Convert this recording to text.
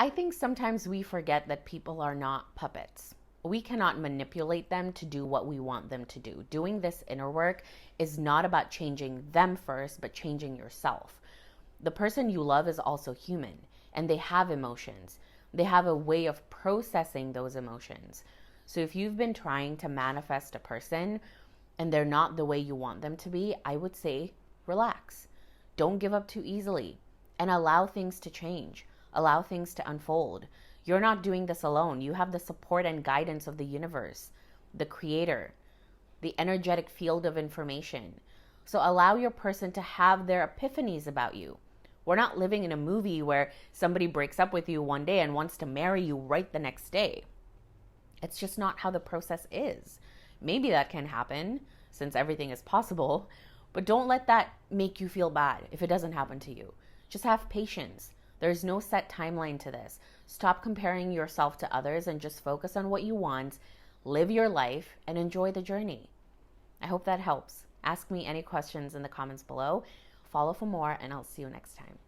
I think sometimes we forget that people are not puppets. We cannot manipulate them to do what we want them to do. Doing this inner work is not about changing them first, but changing yourself. The person you love is also human, and they have emotions. They have a way of processing those emotions. So if you've been trying to manifest a person and they're not the way you want them to be, I would say relax. Don't give up too easily and allow things to change. Allow things to unfold. You're not doing this alone. You have the support and guidance of the universe, the creator, the energetic field of information. So allow your person to have their epiphanies about you. We're not living in a movie where somebody breaks up with you one day and wants to marry you right the next day. It's just not how the process is. Maybe that can happen since everything is possible, but don't let that make you feel bad if it doesn't happen to you. Just have patience. There's no set timeline to this. Stop comparing yourself to others and just focus on what you want, live your life, and enjoy the journey. I hope that helps. Ask me any questions in the comments below. Follow for more, and I'll see you next time.